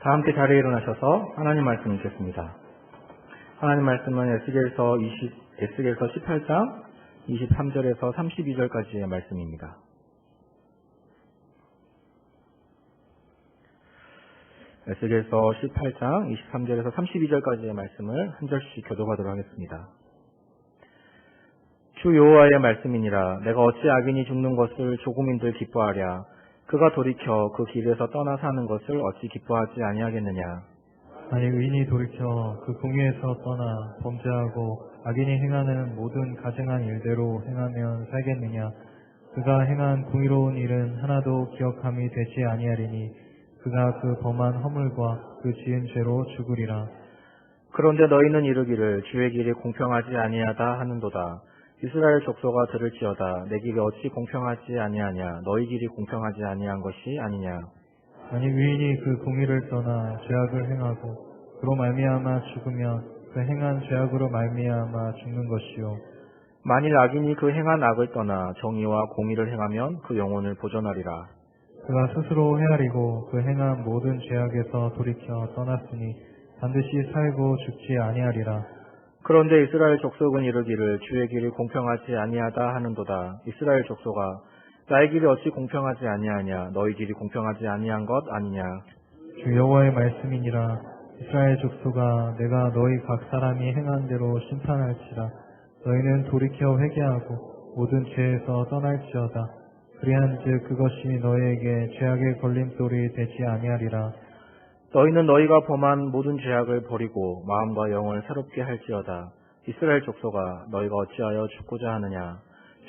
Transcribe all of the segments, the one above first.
다 함께 자리에 일어나셔서 하나님 말씀 읽겠습니다. 하나님 말씀은 에스겔서 18장 23절에서 32절까지의 말씀입니다. 에스겔서 18장 23절에서 32절까지의 말씀을 한 절씩 교독하도록 하겠습니다. 주 여호와의 말씀이니라. 내가 어찌 악인이 죽는 것을 조국민들 기뻐하랴. 그가 돌이켜 그 길에서 떠나 사는 것을 어찌 기뻐하지 아니하겠느냐. 아니 의인이 돌이켜 그 공의에서 떠나 범죄하고 악인이 행하는 모든 가증한 일대로 행하면 살겠느냐. 그가 행한 공의로운 일은 하나도 기억함이 되지 아니하리니 그가 그 범한 허물과 그 지은 죄로 죽으리라. 그런데 너희는 이르기를 주의 길이 공평하지 아니하다 하는도다. 이스라엘 족속아 들을지어다. 내 길이 어찌 공평하지 아니하냐. 너희 길이 공평하지 아니한 것이 아니냐. 아니 의인이 그 공의를 떠나 죄악을 행하고 그로 말미암아 죽으면 그 행한 죄악으로 말미암아 죽는 것이요. 만일 악인이 그 행한 악을 떠나 정의와 공의를 행하면 그 영혼을 보존하리라. 그가 스스로 헤아리고 그 행한 모든 죄악에서 돌이켜 떠났으니 반드시 살고 죽지 아니하리라. 그런데 이스라엘 족속은 이르기를 주의 길이 공평하지 아니하다 하는도다. 이스라엘 족속아 나의 길이 어찌 공평하지 아니하냐. 너희 길이 공평하지 아니한 것 아니냐. 주 여호와의 말씀이니라. 이스라엘 족속아 내가 너희 각 사람이 행한 대로 심판할지라. 너희는 돌이켜 회개하고 모든 죄에서 떠날지어다. 그리한즉 그것이 너희에게 죄악의 걸림돌이 되지 아니하리라. 너희는 너희가 범한 모든 죄악을 버리고 마음과 영을 새롭게 할지어다. 이스라엘 족속아 너희가 어찌하여 죽고자 하느냐.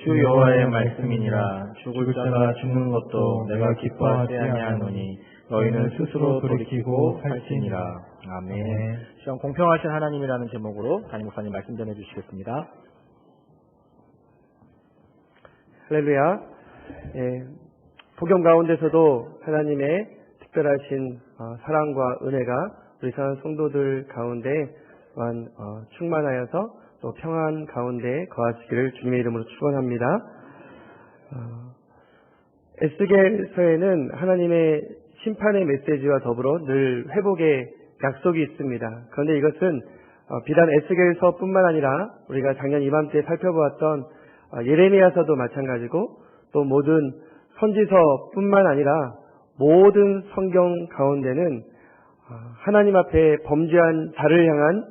주 여호와의 말씀이니라. 죽을 자가 죽는 것도 내가 기뻐하지 아니하노니 너희는 스스로 돌이키고 살지니라. 아멘. 시험 공평하신 하나님이라는 제목으로 담임 목사님 말씀 전해주시겠습니다. 할렐루야. 복음 가운데서도 하나님의 특별하신 사랑과 은혜가 우리 사랑 성도들 가운데 충만하여서 또 평안 가운데 거하시기를 주님의 이름으로 축원합니다. 에스겔서에는 하나님의 심판의 메시지와 더불어 늘 회복의 약속이 있습니다. 그런데 이것은 비단 에스겔서뿐만 아니라 우리가 작년 이맘때 살펴보았던 예레미야서도 마찬가지고 또 모든 선지서뿐만 아니라 모든 성경 가운데는 하나님 앞에 범죄한 자를 향한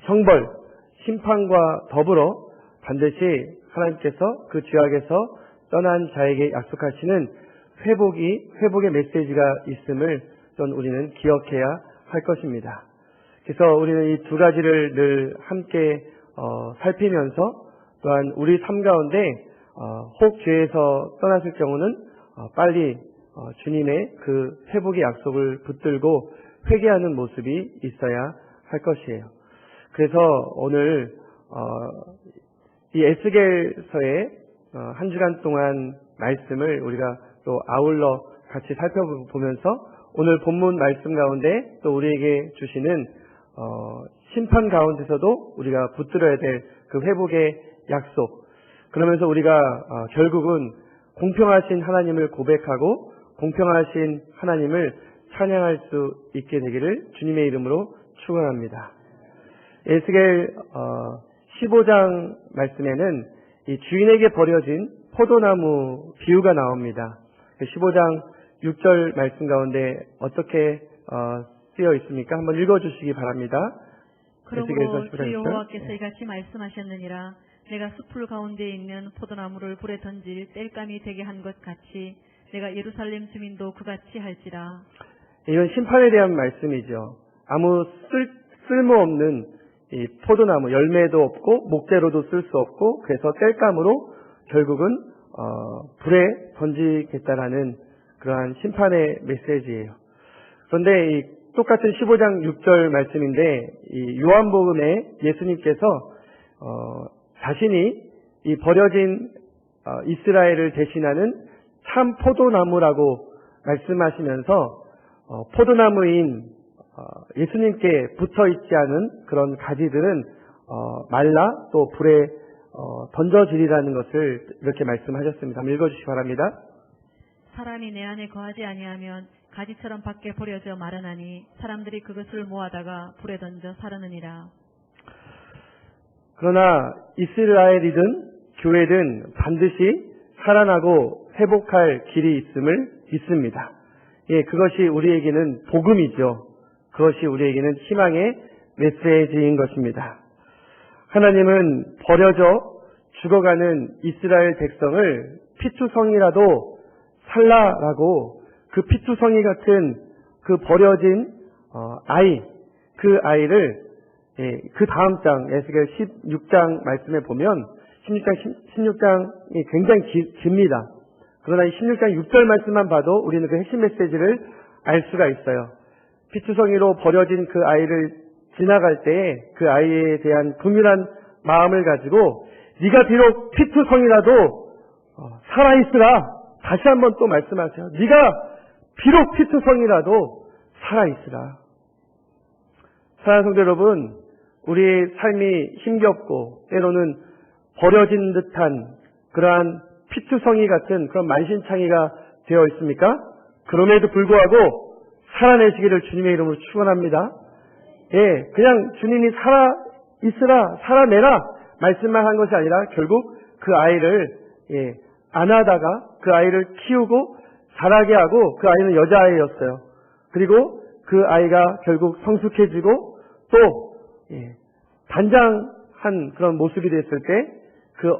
형벌, 심판과 더불어 반드시 하나님께서 그 죄악에서 떠난 자에게 약속하시는 회복의 메시지가 있음을 우리는 기억해야 할 것입니다. 그래서 우리는 이 두 가지를 늘 함께 살피면서 또한 우리 삶 가운데 혹 죄에서 떠났을 경우는 빨리 주님의 그 회복의 약속을 붙들고 회개하는 모습이 있어야 할 것이에요. 그래서 오늘 이 에스겔서의 한 주간 동안 말씀을 우리가 또 아울러 같이 살펴보면서 오늘 본문 말씀 가운데 또 우리에게 주시는 심판 가운데서도 우리가 붙들어야 될 그 회복의 약속, 그러면서 우리가 결국은 공평하신 하나님을 고백하고 공평하신 하나님을 찬양할 수 있게 되기를 주님의 이름으로 축원합니다. 에스겔 15장 말씀에는 이 주인에게 버려진 포도나무 비유가 나옵니다. 15장 6절 말씀 가운데 어떻게 쓰여 있습니까? 한번 읽어주시기 바랍니다. 그러므로 주 여호와께서 이같이 말씀하셨느니라. 내가 숲풀 가운데 있는 포도나무를 불에 던질 땔감이 되게 한 것 같이 내가 예루살렘 주민도 그같이 할지라. 이건 심판에 대한 말씀이죠. 아무 쓸모없는 이 포도나무, 열매도 없고 목재로도 쓸 수 없고 그래서 땔감으로 결국은 불에 던지겠다라는 그러한 심판의 메시지예요. 그런데 이 똑같은 15장 6절 말씀인데 이 요한복음에 예수님께서 자신이 이 버려진 이스라엘을 대신하는 참 포도나무라고 말씀하시면서 포도나무인 예수님께 붙어있지 않은 그런 가지들은 말라 또 불에 던져지리라는 것을 이렇게 말씀하셨습니다. 한번 읽어주시기 바랍니다. 사람이 내 안에 거하지 아니하면 가지처럼 밖에 버려져 마르나니 사람들이 그것을 모아다가 불에 던져 사르느니라. 그러나 이스라엘이든 교회든 반드시 살아나고 회복할 길이 있음을 믿습니다. 예, 그것이 우리에게는 복음이죠. 그것이 우리에게는 희망의 메시지인 것입니다. 하나님은 버려져 죽어가는 이스라엘 백성을 피투성이라도 살라라고 그 피투성이 같은 그 버려진 아이, 그 아이를 그 다음 장 에스겔 16장 말씀에 보면 16장이 굉장히 깁니다. 그러나 이 16장 6절 말씀만 봐도 우리는 그 핵심 메시지를 알 수가 있어요. 피투성이로 버려진 그 아이를 지나갈 때에 그 아이에 대한 긍휼한 마음을 가지고 네가 비록 피투성이라도 살아있으라. 다시 한번 또 말씀하세요. 네가 비록 피투성이라도 살아있으라. 사랑하는 성도 여러분, 우리의 삶이 힘겹고 때로는 버려진 듯한 그러한 피투성이 같은 그런 만신창이가 되어 있습니까? 그럼에도 불구하고 살아내시기를 주님의 이름으로 축원합니다. 예, 그냥 주님이 살아있으라, 살아내라 말씀만 한 것이 아니라 결국 그 아이를 안아다가 그 아이를 키우고 자라게 하고 그 아이는 여자아이였어요. 그리고 그 아이가 결국 성숙해지고 또 단장한 그런 모습이 됐을 때 그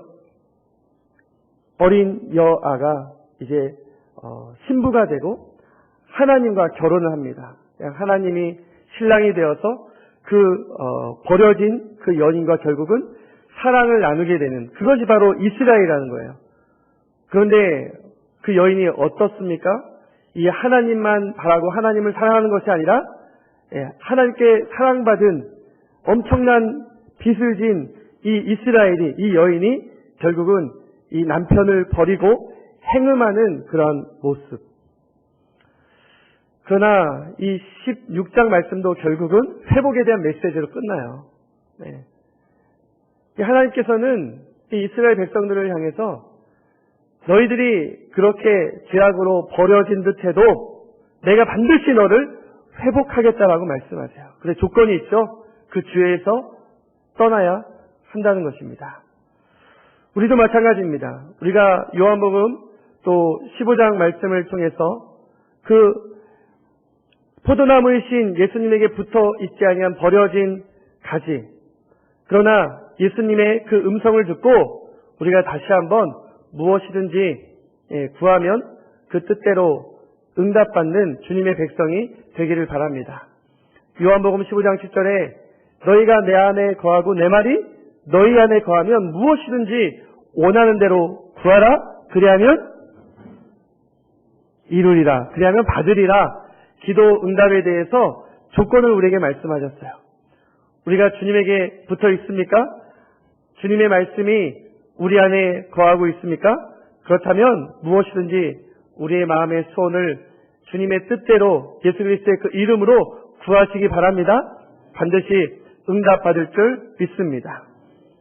어린 여아가 이제 신부가 되고 하나님과 결혼을 합니다. 하나님이 신랑이 되어서 그 버려진 그 연인과 결국은 사랑을 나누게 되는 그것이 바로 이스라엘이라는 거예요. 그런데 그 여인이 어떻습니까? 이 하나님만 바라고 하나님을 사랑하는 것이 아니라 하나님께 사랑받은 엄청난 빚을 진 이 이스라엘이, 이 여인이 결국은 이 남편을 버리고 행음하는 그런 모습. 그러나 이 16장 말씀도 결국은 회복에 대한 메시지로 끝나요. 하나님께서는 이 이스라엘 백성들을 향해서 너희들이 그렇게 죄악으로 버려진 듯해도 내가 반드시 너를 회복하겠다라고 말씀하세요. 그런데 조건이 있죠. 그 죄에서 떠나야 한다는 것입니다. 우리도 마찬가지입니다. 우리가 요한복음 또 15장 말씀을 통해서 그 포도나무의 신 예수님에게 붙어 있지 아니한 버려진 가지, 그러나 예수님의 그 음성을 듣고 우리가 다시 한번 무엇이든지 구하면 그 뜻대로 응답받는 주님의 백성이 되기를 바랍니다. 요한복음 15장 10절에 너희가 내 안에 거하고 내 말이 너희 안에 거하면 무엇이든지 원하는 대로 구하라. 그리하면 이루리라. 그리하면 받으리라. 기도 응답에 대해서 조건을 우리에게 말씀하셨어요. 우리가 주님에게 붙어 있습니까? 주님의 말씀이 우리 안에 거하고 있습니까? 그렇다면 무엇이든지 우리의 마음의 소원을 주님의 뜻대로 예수 그리스도의 그 이름으로 구하시기 바랍니다. 반드시 응답받을 줄 믿습니다.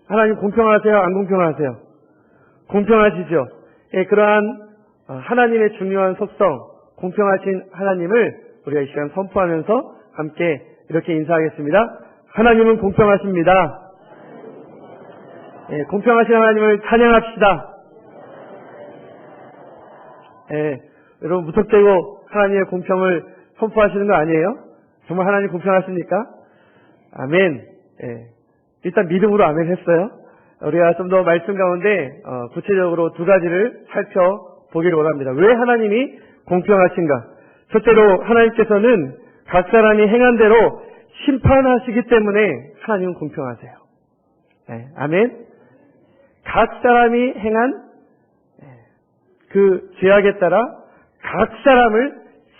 하나님 공평하세요? 안 공평하세요? 공평하시죠? 그러한 하나님의 중요한 속성, 공평하신 하나님을 우리가 이 시간 선포하면서 함께 이렇게 인사하겠습니다. 하나님은 공평하십니다. 공평하신 하나님을 찬양합시다. 여러분 무턱대고 하나님의 공평을 선포하시는 거 아니에요? 정말 하나님 공평하십니까? 아멘. 일단 믿음으로 아멘 했어요. 우리가 좀 더 말씀 가운데 구체적으로 두 가지를 살펴보기를 원합니다. 왜 하나님이 공평하신가? 첫째로 하나님께서는 각 사람이 행한 대로 심판하시기 때문에 하나님은 공평하세요. 아멘. 각 사람이 행한 그 죄악에 따라 각 사람을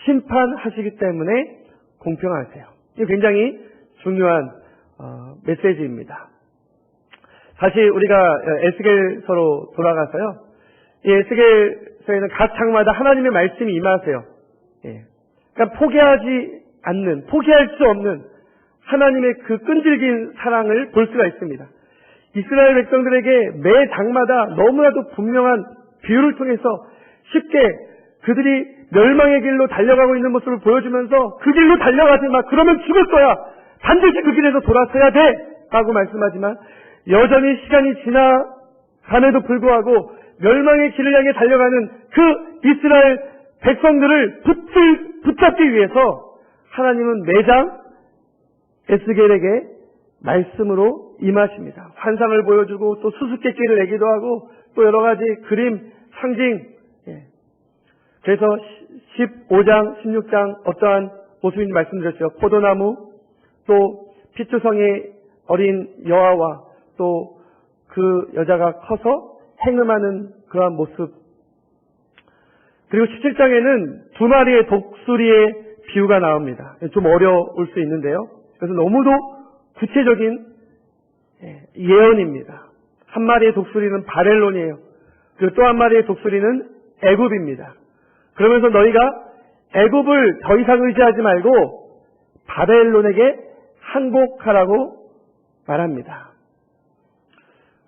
심판하시기 때문에 공평하세요. 이게 굉장히 중요한 메시지입니다. 다시 우리가 에스겔서로 돌아가서요. 이 에스겔서에는 각 장마다 하나님의 말씀이 임하세요. 그러니까 포기하지 않는, 포기할 수 없는 하나님의 그 끈질긴 사랑을 볼 수가 있습니다. 이스라엘 백성들에게 매 장마다 너무나도 분명한 비유를 통해서 쉽게 그들이 멸망의 길로 달려가고 있는 모습을 보여주면서 그 길로 달려가지 마. 그러면 죽을 거야. 반드시 그 길에서 돌아서야 돼. 라고 말씀하지만 여전히 시간이 지나감에도 불구하고 멸망의 길을 향해 달려가는 그 이스라엘 백성들을 붙잡기 위해서 하나님은 매장 에스겔에게 말씀으로 임하십니다. 환상을 보여주고 또 수수께끼를 내기도 하고 또 여러 가지 그림, 상징. 그래서 15장, 16장 어떠한 모습인지 말씀드렸죠. 포도나무, 또 피투성의 어린 여아와 또 그 여자가 커서 행음하는 그러한 모습. 그리고 17장에는 두 마리의 독수리의 비유가 나옵니다. 좀 어려울 수 있는데요. 그래서 너무도 구체적인 예언입니다. 한 마리의 독수리는 바벨론이에요. 그리고 또 한 마리의 독수리는 애굽입니다. 그러면서 너희가 애굽을 더 이상 의지하지 말고 바벨론에게 항복하라고 말합니다.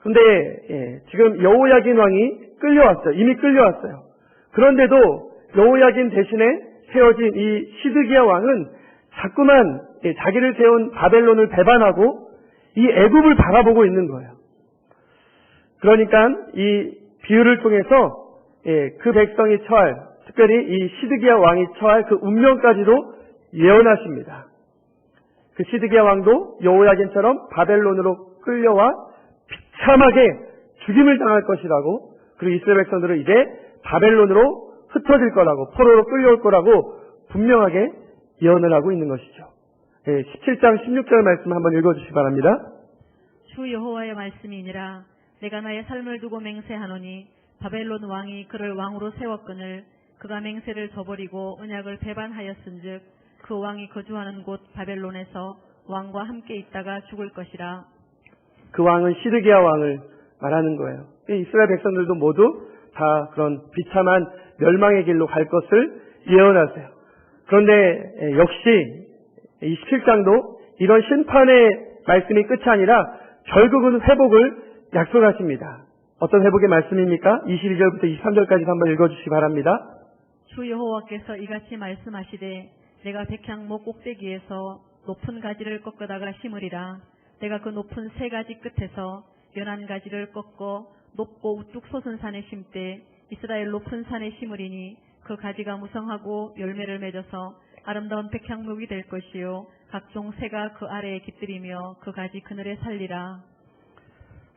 그런데 지금 여호야긴 왕이 끌려왔어요. 이미 끌려왔어요. 그런데도 여호야긴 대신에 세워진 이 시드기야 왕은 자꾸만 자기를 세운 바벨론을 배반하고 이 애굽을 바라보고 있는 거예요. 그러니까 이 비유를 통해서 그 백성이 처할, 특별히 이 시드기야 왕이 처할 그 운명까지도 예언하십니다. 그 시드기야 왕도 여호야긴처럼 바벨론으로 끌려와 비참하게 죽임을 당할 것이라고, 그리고 이스라엘 백성들은 이제 바벨론으로 흩어질 거라고, 포로로 끌려올 거라고 분명하게 예언을 하고 있는 것이죠. 17장 16절 말씀 한번 읽어주시기 바랍니다. 주 여호와의 말씀이니라. 내가 나의 삶을 두고 맹세하노니 바벨론 왕이 그를 왕으로 세웠거늘 그가 맹세를 저버리고 언약을 배반하였은즉 그 왕이 거주하는 곳 바벨론에서 왕과 함께 있다가 죽을 것이라. 그 왕은 시드기야 왕을 말하는 거예요. 이스라엘 백성들도 모두 다 그런 비참한 멸망의 길로 갈 것을 예언하세요. 그런데 역시 이 17장도 이런 심판의 말씀이 끝이 아니라 결국은 회복을 약속하십니다. 어떤 회복의 말씀입니까? 22절부터 23절까지 한번 읽어주시기 바랍니다. 주 여호와께서 이같이 말씀하시되 내가 백향목 꼭대기에서 높은 가지를 꺾어다가 심으리라. 내가 그 높은 세 가지 끝에서 연한 가지를 꺾어 높고 우뚝 솟은 산에 심되 이스라엘 높은 산에 심으리니 그 가지가 무성하고 열매를 맺어서 아름다운 백향목이 될 것이요 각종 새가 그 아래에 깃들이며 그 가지 그늘에 살리라.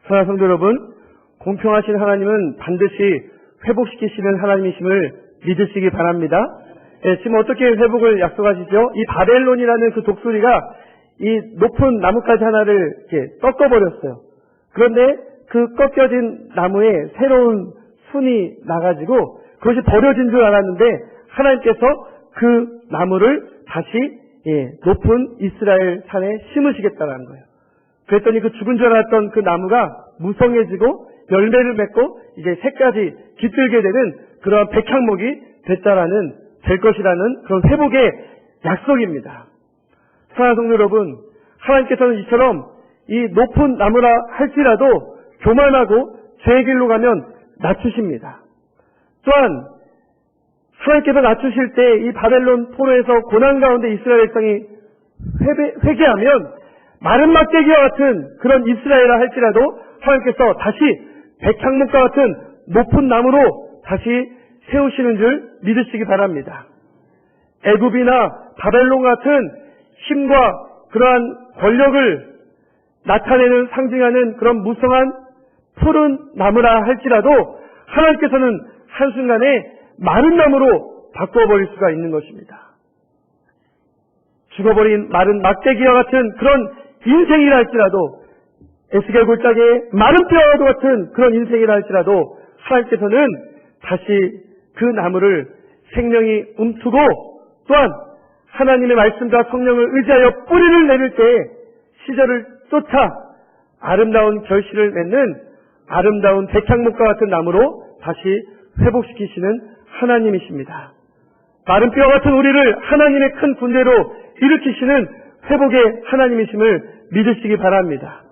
사랑하는 성도 여러분, 공평하신 하나님은 반드시 회복시키시는 하나님이심을 믿으시기 바랍니다. 지금 어떻게 회복을 약속하시죠? 이 바벨론이라는 그 독수리가 이 높은 나뭇가지 하나를 이렇게 꺾어버렸어요. 그런데 그 꺾여진 나무에 새로운 순이 나가지고 그것이 버려진 줄 알았는데 하나님께서 그 나무를 다시 높은 이스라엘 산에 심으시겠다는 거예요. 그랬더니 그 죽은 줄 알았던 그 나무가 무성해지고 열매를 맺고 이제 새까지 깃들게 되는 그런 백향목이 될 것이라는 그런 회복의 약속입니다. 사랑하는 성도 여러분, 하나님께서는 이처럼 이 높은 나무라 할지라도 교만하고 죄의 길로 가면 낮추십니다. 또한 하나님께서 낮추실 때 이 바벨론 포로에서 고난 가운데 이스라엘 백성이 회개하면 마른 막대기와 같은 그런 이스라엘이라 할지라도 하나님께서 다시 백향목과 같은 높은 나무로 다시 세우시는 줄 믿으시기 바랍니다. 애굽이나 바벨론 같은 힘과 그러한 권력을 나타내는 상징하는 그런 무성한 푸른 나무라 할지라도 하나님께서는 한순간에 마른 나무로 바꿔버릴 수가 있는 것입니다. 죽어버린 마른 막대기와 같은 그런 인생이라 할지라도 에스겔 골짜기에 마른 뼈와도 같은 그런 인생이라 할지라도 하나님께서는 다시 그 나무를 생명이 움트고 또한 하나님의 말씀과 성령을 의지하여 뿌리를 내릴 때에 시절을 쫓아 아름다운 결실을 맺는 아름다운 백향목과 같은 나무로 다시 회복시키시는 하나님이십니다. 마른 뼈 같은 우리를 하나님의 큰 군대로 일으키시는 회복의 하나님이심을 믿으시기 바랍니다.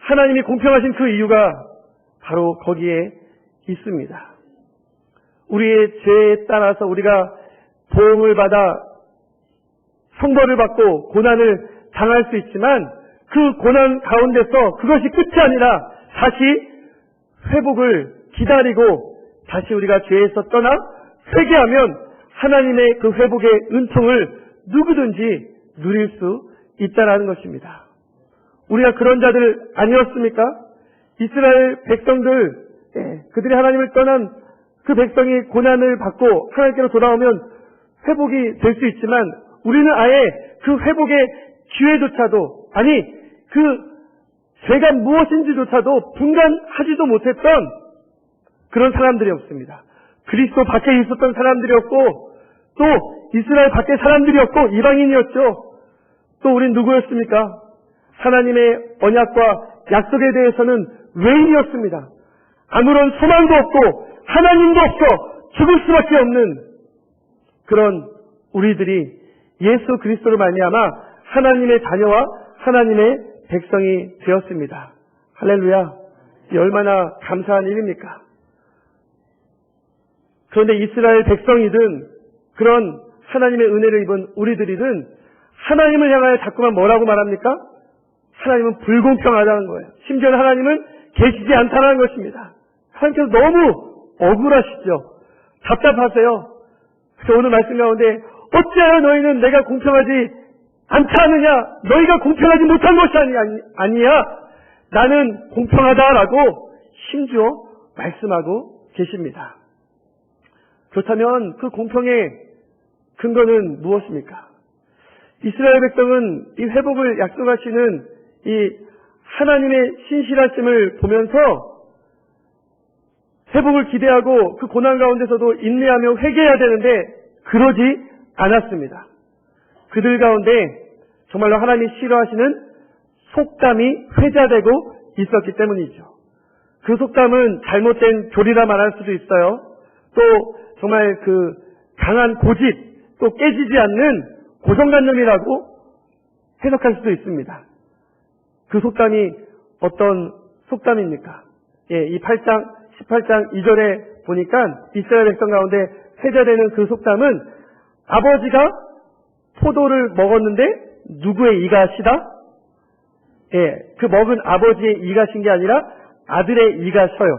하나님이 공평하신 그 이유가 바로 거기에 있습니다. 우리의 죄에 따라서 우리가 보응을 받아 형벌을 받고 고난을 당할 수 있지만 그 고난 가운데서 그것이 끝이 아니라 다시 회복을 기다리고 다시 우리가 죄에서 떠나 회개하면 하나님의 그 회복의 은총을 누구든지 누릴 수 있다라는 것입니다. 우리가 그런 자들 아니었습니까? 이스라엘 백성들, 그들이 하나님을 떠난 그 백성이 고난을 받고 하나님께로 돌아오면 회복이 될 수 있지만 우리는 아예 그 회복의 기회조차도, 아니 그 죄가 무엇인지조차도 분간하지도 못했던 그런 사람들이었습니다. 그리스도 밖에 있었던 사람들이었고 또 이스라엘 밖의 사람들이었고 이방인이었죠. 또 우린 누구였습니까? 하나님의 언약과 약속에 대해서는 외인이었습니다. 아무런 소망도 없고 하나님도 없어 죽을 수밖에 없는 그런 우리들이 예수 그리스도로 말미암아 하나님의 자녀와 하나님의 백성이 되었습니다. 할렐루야. 이 얼마나 감사한 일입니까? 그런데 이스라엘 백성이든 그런 하나님의 은혜를 입은 우리들이든 하나님을 향하여 자꾸만 뭐라고 말합니까? 하나님은 불공평하다는 거예요. 심지어는 하나님은 계시지 않다는 것입니다. 하나님께서 너무 억울하시죠. 답답하세요. 그래서 오늘 말씀 가운데 어찌하여 너희는 내가 공평하지 않지 않느냐? 너희가 공평하지 못한 것이 아니야. 나는 공평하다라고 심지어 말씀하고 계십니다. 그렇다면 그 공평의 근거는 무엇입니까? 이스라엘 백성은 이 회복을 약속하시는 이 하나님의 신실하심을 보면서 회복을 기대하고 그 고난 가운데서도 인내하며 회개해야 되는데 그러지 않았습니다. 그들 가운데 정말로 하나님이 싫어하시는 속담이 회자되고 있었기 때문이죠. 그 속담은 잘못된 교리라 말할 수도 있어요. 또 정말 그 강한 고집, 또 깨지지 않는 고정관념이라고 해석할 수도 있습니다. 그 속담이 어떤 속담입니까? 이 18장 2절에 보니까 이스라엘 백성 가운데 회자되는 그 속담은 아버지가 포도를 먹었는데 누구의 이가 시다? 그 먹은 아버지의 이가 신 게 아니라 아들의 이가 셔요.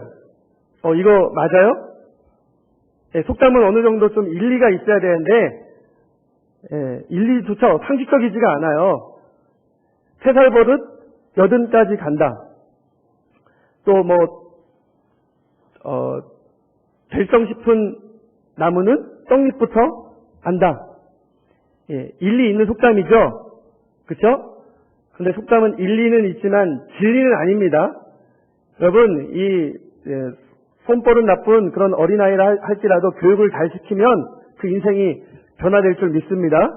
이거 맞아요? 속담은 어느 정도 좀 일리가 있어야 되는데 일리조차 상식적이지가 않아요. 3살 버릇 80까지 간다. 또 될성 싶은 나무는 떡잎부터 안다. 일리 있는 속담이죠. 그렇죠? 근데 속담은 일리는 있지만 진리는 아닙니다. 여러분, 이 손버릇 나쁜 그런 어린아이라 할지라도 교육을 잘 시키면 그 인생이 변화될 줄 믿습니다.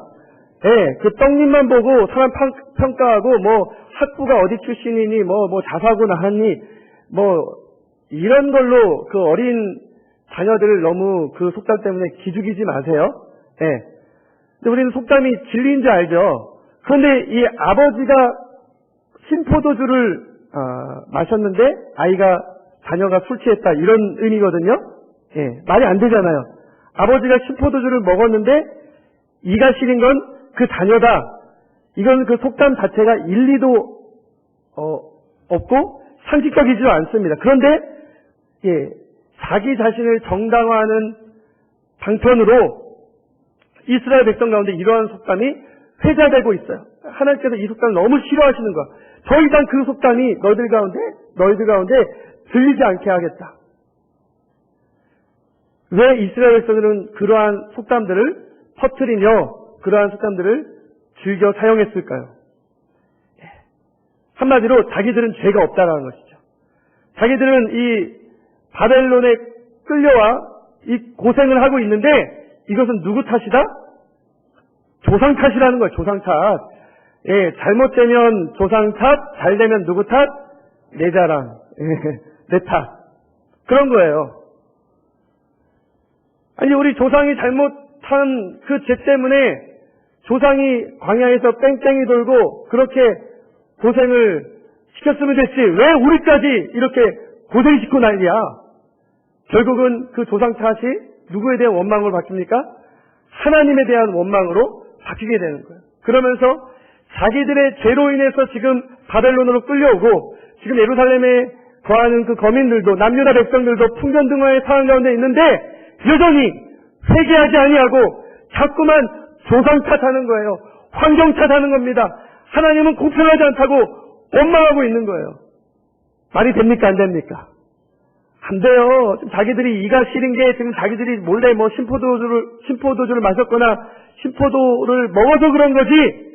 그 떡잎만 보고 사람 평가하고 학부가 어디 출신이니 자사고 나왔니 이런 걸로 그 어린 자녀들을 너무 그 속담 때문에 기죽이지 마세요. 근데 우리는 속담이 진리인 줄 알죠. 그런데 이 아버지가 신포도주를 마셨는데 자녀가 술 취했다 이런 의미거든요. 말이 안 되잖아요. 아버지가 신포도주를 먹었는데 이가 시린 건 그 자녀다. 이건 그 속담 자체가 일리도 없고 상식적이지도 않습니다. 그런데 자기 자신을 정당화하는 방편으로 이스라엘 백성 가운데 이러한 속담이 회자되고 있어요. 하나님께서 이 속담을 너무 싫어하시는 거야. 더 이상 그 속담이 너희들 가운데 들리지 않게 하겠다. 왜 이스라엘 백성들은 그러한 속담들을 퍼뜨리며 그러한 속담들을 즐겨 사용했을까요? 한마디로 자기들은 죄가 없다라는 것이죠. 자기들은 이 바벨론에 끌려와 이 고생을 하고 있는데 이것은 누구 탓이다? 조상 탓이라는 거예요. 조상 탓. 잘못되면 조상 탓, 잘되면 누구 탓? 내 자랑, 내 탓. 그런 거예요. 아니 우리 조상이 잘못한 그 죄 때문에 조상이 광야에서 뺑뺑이 돌고 그렇게 고생을 시켰으면 됐지 왜 우리까지 이렇게 고생시키고 난리야. 결국은 그 조상 탓이 누구에 대한 원망으로 바뀝니까? 하나님에 대한 원망으로 바뀌게 되는 거예요. 그러면서 자기들의 죄로 인해서 지금 바벨론으로 끌려오고 지금 예루살렘에 거하는 그 거민들도 남유다 백성들도 풍전등화의 상황 가운데 있는데 여전히 회개하지 아니하고 자꾸만 조상 탓하는 거예요. 환경 탓하는 겁니다. 하나님은 공평하지 않다고 원망하고 있는 거예요. 말이 됩니까? 안 됩니까? 안 돼요. 지금 자기들이 이가 시린 게 지금 자기들이 몰래 뭐 신포도주를 마셨거나 신포도를 먹어서 그런 거지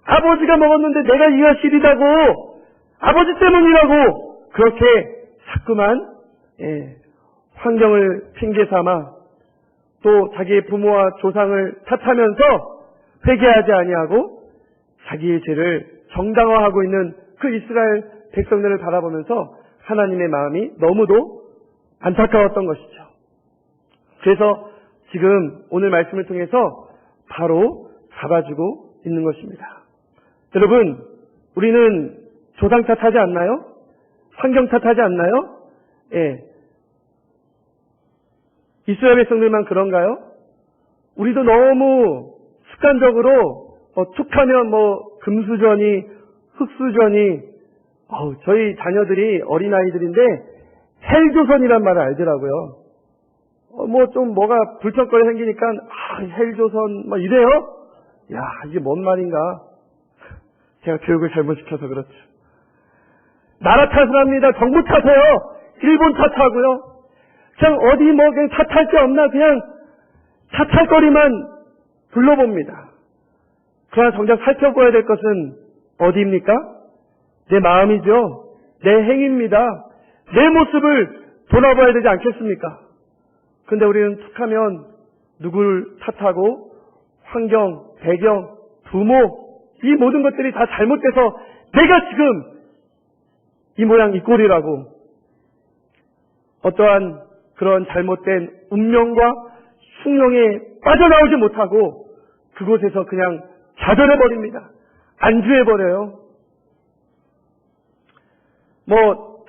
아버지가 먹었는데 내가 이가 시리다고 아버지 때문이라고 그렇게 자꾸만 환경을 핑계 삼아 또 자기의 부모와 조상을 탓하면서 회개하지 아니하고 자기의 죄를 정당화하고 있는 그 이스라엘 백성들을 바라보면서 하나님의 마음이 너무도 안타까웠던 것이죠. 그래서 지금 오늘 말씀을 통해서 바로 잡아주고 있는 것입니다. 여러분, 우리는 조상 탓하지 않나요? 환경 탓하지 않나요? 예. 이스라엘 백성들만 그런가요? 우리도 너무 습관적으로 툭하면 금수저니 흙수저니 저희 자녀들이 어린아이들인데 헬조선이란 말을 알더라고요. 뭐가 불평거리 생기니까 헬조선 이래요? 야, 이게 뭔 말인가? 제가 교육을 잘못 시켜서 그렇죠. 나라 탓을 합니다. 정부 탓해요. 일본 탓하고요. 그냥 어디 그냥 탓할 게 없나 그냥 탓할 거리만 불러봅니다. 그러나 정작 살펴봐야 될 것은 어디입니까? 내 마음이죠. 내 행위입니다. 내 모습을 돌아봐야 되지 않겠습니까? 근데 우리는 툭하면 누굴 탓하고 환경, 배경, 부모 이 모든 것들이 다 잘못돼서 내가 지금 이 모양 이 꼴이라고 어떠한 그런 잘못된 운명과 숭령에 빠져나오지 못하고 그곳에서 그냥 좌절해버립니다. 안주해버려요.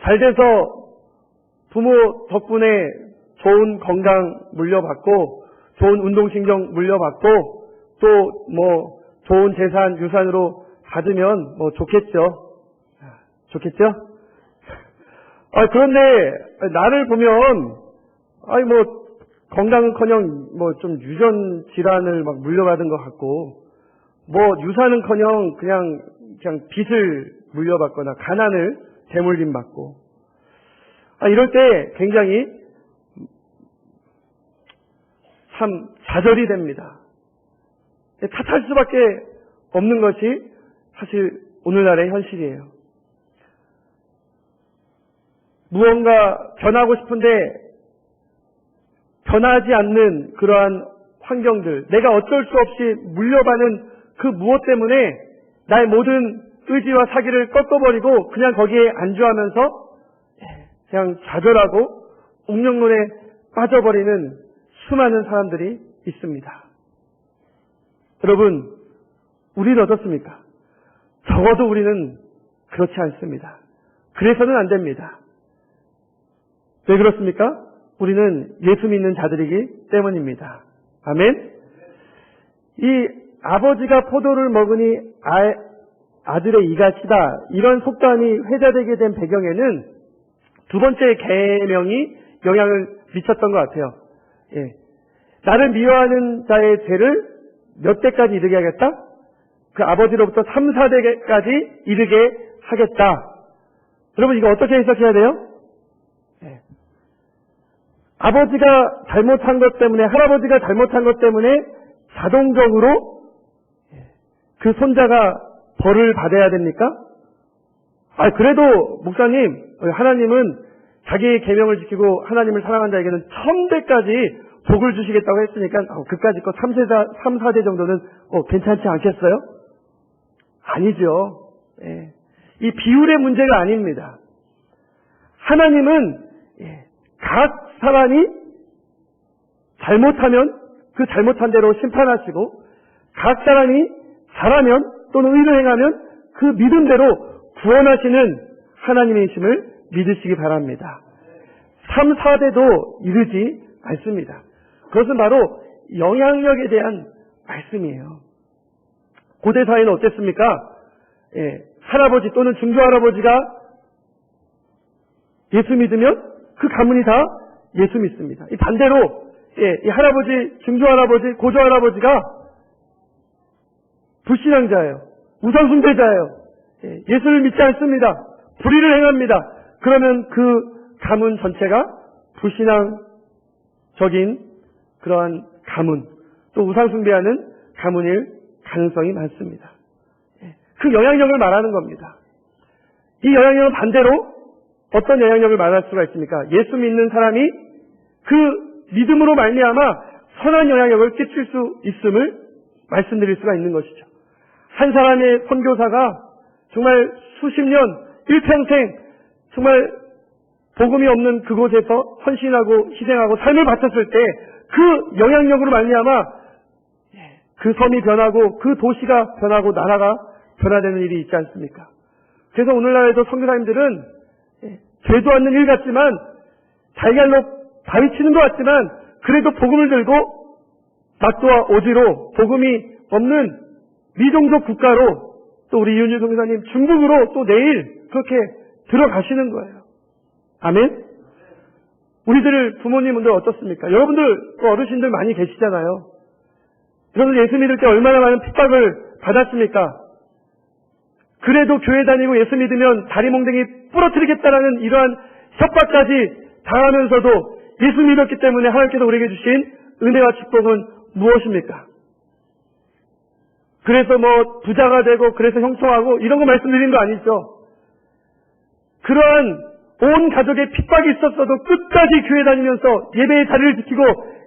잘 돼서 부모 덕분에 좋은 건강 물려받고 좋은 운동신경 물려받고 또 좋은 재산 유산으로 받으면 좋겠죠. 좋겠죠? 그런데 나를 보면 건강은커녕 좀 유전 질환을 물려받은 것 같고 유산은커녕 그냥 빚을 물려받거나 가난을 대물림 받고 이럴 때 굉장히 참 좌절이 됩니다. 탓할 수밖에 없는 것이 사실 오늘날의 현실이에요. 무언가 변하고 싶은데 변하지 않는 그러한 환경들, 내가 어쩔 수 없이 물려받는 그 무엇 때문에 나의 모든 의지와 사기를 꺾어버리고 그냥 거기에 안주하면서 그냥 좌절하고 웅령론에 빠져버리는 수많은 사람들이 있습니다. 여러분, 우리는 어떻습니까? 적어도 우리는 그렇지 않습니다. 그래서는 안 됩니다. 왜 그렇습니까? 우리는 예수 믿는 자들이기 때문입니다. 아멘? 이 아버지가 포도를 먹으니 아들의 이가 시다 이런 속담이 회자되게 된 배경에는 두 번째 계명이 영향을 미쳤던 것 같아요. 나를 미워하는 자의 죄를 몇 대까지 이르게 하겠다? 그 아버지로부터 3, 4대까지 이르게 하겠다. 여러분 이거 어떻게 해석해야 돼요? 아버지가 잘못한 것 때문에 할아버지가 잘못한 것 때문에 자동적으로 그 손자가 벌을 받아야 됩니까? 그래도 목사님 하나님은 자기의 계명을 지키고 하나님을 사랑한 자에게는 1000배까지 복을 주시겠다고 했으니까 그까짓 거 3, 4대 정도는 괜찮지 않겠어요? 아니죠. 이 비율의 문제가 아닙니다. 하나님은 각 사람이 잘못하면 그 잘못한 대로 심판하시고 각 사람이 잘하면 또는 의를 행하면 그 믿음대로 구원하시는 하나님이심을 믿으시기 바랍니다. 3, 4대도 이르지 않습니다. 그것은 바로 영향력에 대한 말씀이에요. 고대 사회는 어땠습니까? 할아버지 또는 중조할아버지가 예수 믿으면 그 가문이 다 예수 믿습니다. 이 반대로 이 할아버지, 중조할아버지, 고조할아버지가 불신앙자예요. 우상숭배자예요. 예수를 믿지 않습니다. 불의를 행합니다. 그러면 그 가문 전체가 불신앙적인 그러한 가문, 또 우상숭배하는 가문일 가능성이 많습니다. 그 영향력을 말하는 겁니다. 이 영향력은 반대로 어떤 영향력을 말할 수가 있습니까? 예수 믿는 사람이 그 믿음으로 말미암아 선한 영향력을 끼칠 수 있음을 말씀드릴 수가 있는 것이죠. 한 사람의 선교사가 정말 수십 년, 일평생 정말 복음이 없는 그곳에서 헌신하고 희생하고 삶을 바쳤을 때 그 영향력으로 말미암아 그 섬이 변하고 그 도시가 변하고 나라가 변화되는 일이 있지 않습니까? 그래서 오늘날에도 선교사님들은 죄도 않는 일 같지만 달걀로 바위치는 것 같지만 그래도 복음을 들고 낙도와 오지로 복음이 없는 미종족 국가로 또 우리 이윤주 선교사님 중국으로 또 내일 그렇게 들어가시는 거예요. 아멘? 우리들 부모님들 어떻습니까? 여러분들 또 어르신들 많이 계시잖아요. 여러분들 예수 믿을 때 얼마나 많은 핍박을 받았습니까? 그래도 교회 다니고 예수 믿으면 다리 몽댕이 부러뜨리겠다라는 이러한 협박까지 당하면서도 예수 믿었기 때문에 하나님께서 우리에게 주신 은혜와 축복은 무엇입니까? 그래서 뭐 부자가 되고 그래서 형통하고 이런 거 말씀드리는 거 아니죠. 그러한 온 가족의 핍박이 있었어도 끝까지 교회 다니면서 예배의 자리를 지키고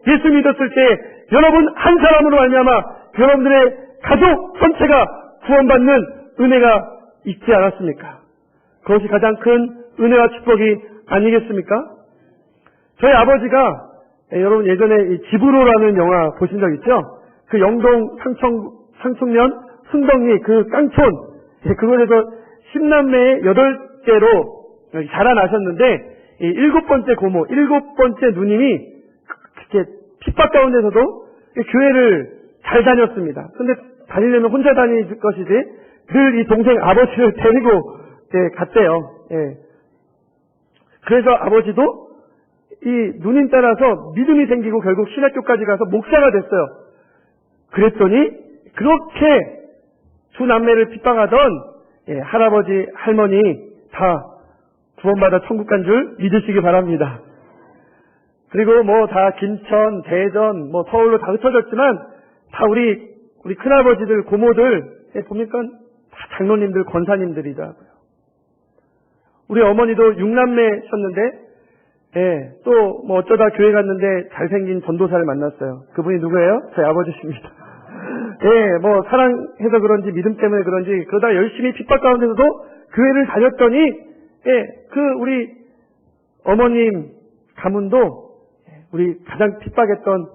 예수 믿었을 때 여러분 한 사람으로 말미암아 여러분들의 가족 전체가 구원받는 은혜가 있지 않았습니까? 그것이 가장 큰 은혜와 축복이 아니겠습니까? 저희 아버지가 여러분 예전에 이 지브로라는 영화 보신 적 있죠? 그 영동 상청면 순덕리 그 깡촌 그곳에서 10남매의 8개로 자라나셨는데 이 7번째 고모, 7번째 누님이 그렇게 핍박 가운데서도 교회를 잘 다녔습니다. 근데 다니려면 혼자 다닐 것이지 늘 이 동생 아버지를 데리고 갔대요. 그래서 아버지도 이 누님 따라서 믿음이 생기고 결국 신학교까지 가서 목사가 됐어요. 그랬더니 그렇게 두 남매를 핍박하던 할아버지, 할머니 다 구원받아 천국 간 줄 믿으시기 바랍니다. 그리고 뭐 다 김천, 대전, 뭐 서울로 다 흩어졌지만 다 우리 큰아버지들, 고모들 보니까 다 장로님들, 권사님들이더라고요. 우리 어머니도 6남매셨는데 또 뭐 어쩌다 교회 갔는데 잘생긴 전도사를 만났어요. 그분이 누구예요? 저희 아버지십니다. 뭐 사랑해서 그런지 믿음 때문에 그런지 그러다 열심히 핍박 가운데서도 교회를 다녔더니 그 우리 어머님 가문도 우리 가장 핍박했던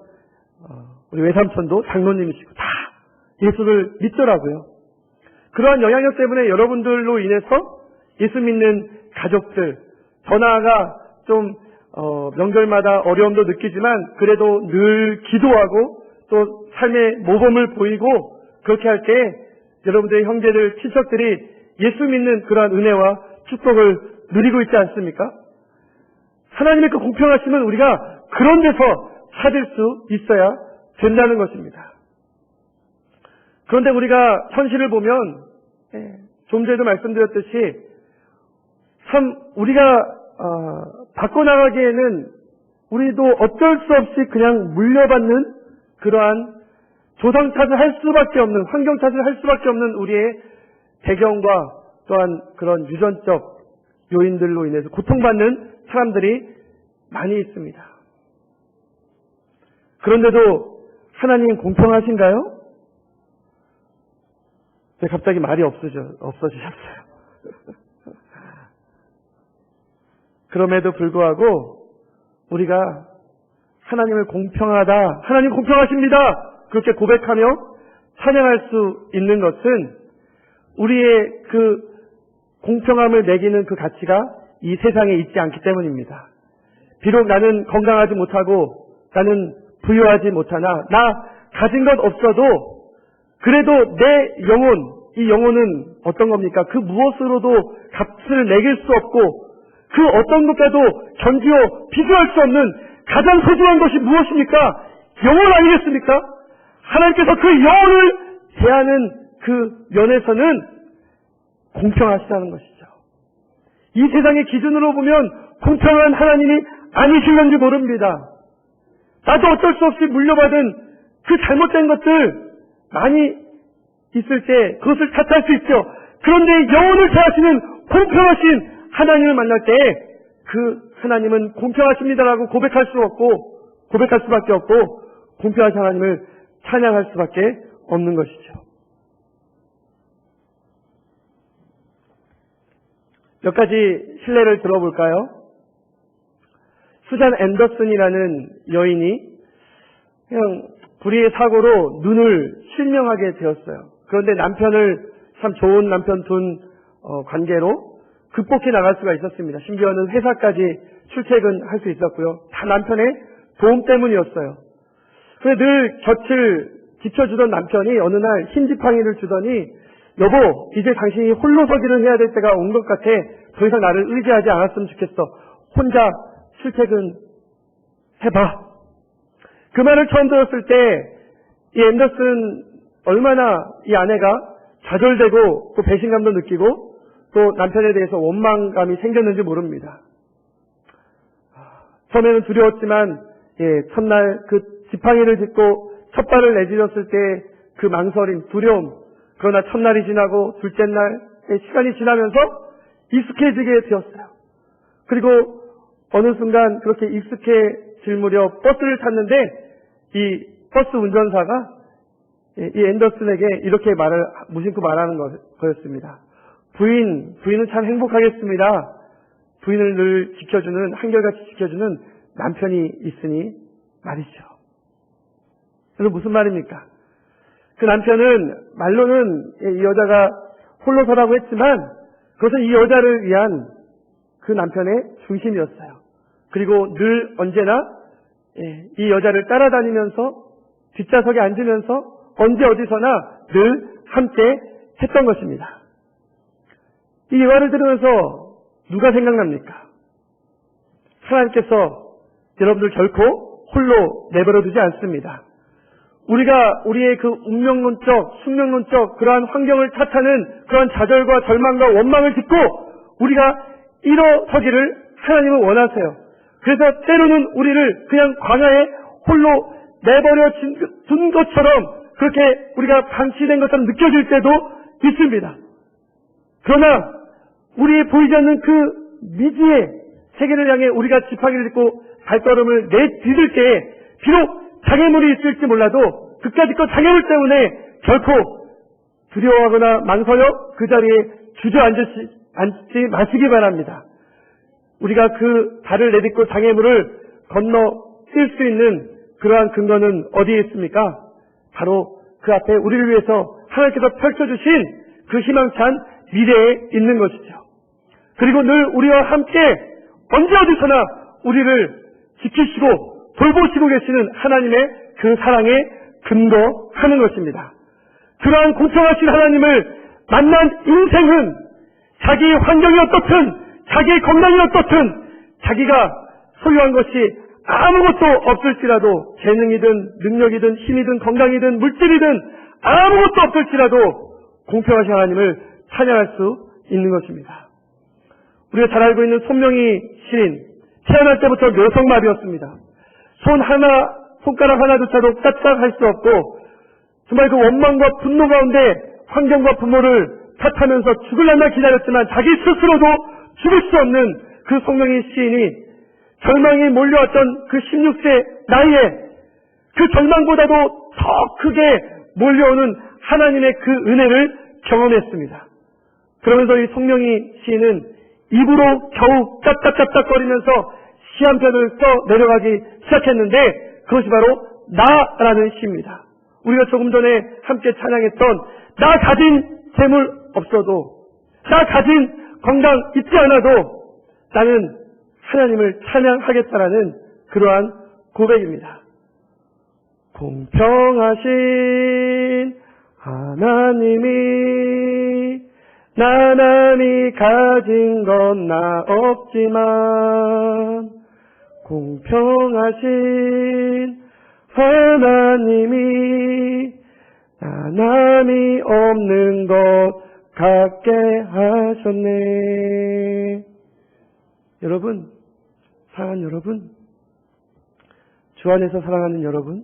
우리 외삼촌도 장로님이시고 다 예수를 믿더라고요. 그러한 영향력 때문에 여러분들로 인해서 예수 믿는 가족들, 더 나아가 좀 명절마다 어려움도 느끼지만 그래도 늘 기도하고 또 삶의 모범을 보이고 그렇게 할 때 여러분들의 형제들, 친척들이 예수 믿는 그러한 은혜와 축복을 누리고 있지 않습니까? 하나님의 그 공평하심은 우리가 그런 데서 찾을 수 있어야 된다는 것입니다. 그런데 우리가 현실을 보면 좀 전에도 말씀드렸듯이 참 우리가 바꿔나가기에는 우리도 어쩔 수 없이 그냥 물려받는 그러한 조상 탓을 할 수밖에 없는, 환경 탓을 할 수밖에 없는 우리의 배경과 또한 그런 유전적 요인들로 인해서 고통받는 사람들이 많이 있습니다. 그런데도 하나님 공평하신가요? 왜 갑자기 말이 없어지셨어요? 그럼에도 불구하고 우리가 하나님을 공평하다, 하나님 공평하십니다, 그렇게 고백하며 찬양할 수 있는 것은 우리의 그 공평함을 매기는 그 가치가 이 세상에 있지 않기 때문입니다. 비록 나는 건강하지 못하고 나는 부여하지 못하나 나 가진 것 없어도 그래도 내 영혼, 이 영혼은 어떤 겁니까? 그 무엇으로도 값을 매길 수 없고 그 어떤 것과도 견디어 비교할 수 없는 가장 소중한 것이 무엇입니까? 영혼 아니겠습니까? 하나님께서 그 영혼을 대하는 그 면에서는 공평하시다는 것이죠. 이 세상의 기준으로 보면 공평한 하나님이 아니실는지 모릅니다. 나도 어쩔 수 없이 물려받은 그 잘못된 것들 많이 있을 때 그것을 탓할 수 있죠. 그런데 영혼을 대하시는 공평하신 하나님을 만날 때 그 하나님은 공평하십니다라고 고백할 수밖에 없고 공평하신 하나님을 찬양할 수밖에 없는 것이죠. 몇 가지 실례를 들어볼까요? 수잔 앤더슨이라는 여인이 그냥 불의의 사고로 눈을 실명하게 되었어요. 그런데 남편을 참 좋은 남편 둔 관계로 극복해 나갈 수가 있었습니다. 심지어는 회사까지 출퇴근할 수 있었고요. 다 남편의 도움 때문이었어요. 그래서 늘 곁을 지켜주던 남편이 어느 날 흰지팡이를 주더니 여보, 이제 당신이 홀로 서기를 해야 될 때가 온 것 같아. 더 이상 나를 의지하지 않았으면 좋겠어. 혼자 출퇴근 해봐. 그 말을 처음 들었을 때 이 앤더슨 얼마나 이 아내가 좌절되고 또 배신감도 느끼고 또 남편에 대해서 원망감이 생겼는지 모릅니다. 처음에는 두려웠지만 첫날 그 지팡이를 짚고 첫 발을 내디뎠을 때 그 망설임, 두려움, 그러나 첫날이 지나고 둘째 날의 시간이 지나면서 익숙해지게 되었어요. 그리고 어느 순간 그렇게 익숙해질 무렵 버스를 탔는데 이 버스 운전사가 이 앤더슨에게 이렇게 무심코 말하는 거였습니다. 부인은 참 행복하겠습니다. 부인을 늘 지켜주는, 한결같이 지켜주는 남편이 있으니 말이죠. 그래서 무슨 말입니까? 그 남편은 말로는 이 여자가 홀로 서라고 했지만 그것은 이 여자를 위한 그 남편의 중심이었어요. 그리고 늘 언제나 이 여자를 따라다니면서 뒷좌석에 앉으면서 언제 어디서나 늘 함께 했던 것입니다. 이 예화를 들으면서 누가 생각납니까? 하나님께서 여러분들 결코 홀로 내버려두지 않습니다. 우리가 우리의 그 운명론적, 숙명론적 그러한 환경을 탓하는 그러한 좌절과 절망과 원망을 딛고 우리가 일어서기를 하나님은 원하세요. 그래서 때로는 우리를 그냥 광야에 홀로 내버려 둔 것처럼 그렇게 우리가 방치된 것처럼 느껴질 때도 있습니다. 그러나 우리의 보이지 않는 그 미지의 세계를 향해 우리가 지팡이를 짚고 발걸음을 내디딜 때에 비록 장애물이 있을지 몰라도 그까짓 것 장애물 때문에 결코 두려워하거나 망설여 그 자리에 주저앉지 마시기 바랍니다. 우리가 그 발을 내딛고 장애물을 건너뛸 수 있는 그러한 근거는 어디에 있습니까? 바로 그 앞에 우리를 위해서 하나님께서 펼쳐주신 그 희망찬 미래에 있는 것이죠. 그리고 늘 우리와 함께 언제 어디서나 우리를 지키시고 돌보시고 계시는 하나님의 그 사랑에 근거하는 것입니다. 그러한 공평하신 하나님을 만난 인생은 자기 환경이 어떻든 자기 건강이 어떻든 자기가 소유한 것이 아무것도 없을지라도 재능이든 능력이든 힘이든 건강이든 물질이든 아무것도 없을지라도 공평하신 하나님을 찬양할 수 있는 것입니다. 우리가 잘 알고 있는 손명희 시인, 태어날 때부터 뇌성마비였습니다. 손가락 하나조차도 까딱할 수 없고 정말 그 원망과 분노 가운데 환경과 부모를 탓하면서 죽을 날 기다렸지만 자기 스스로도 죽을 수 없는 그 손명희 시인이 절망이 몰려왔던 그 16세 나이에 그 절망보다도 더 크게 몰려오는 하나님의 그 은혜를 경험했습니다. 그러면서 이 손명희 시인은 입으로 겨우 짭짭짭짭거리면서 시 한 편을 써 내려가기 시작했는데 그것이 바로 나라는 시입니다. 우리가 조금 전에 함께 찬양했던 나 가진 재물 없어도 나 가진 건강 있지 않아도 나는 하나님을 찬양하겠다라는 그러한 고백입니다. 공평하신 하나님이 나만이 가진 건 나 없지만 공평하신 하나님이 나남이 없는 것 갖게 하셨네. 여러분, 사랑하는 여러분, 주 안에서 사랑하는 여러분,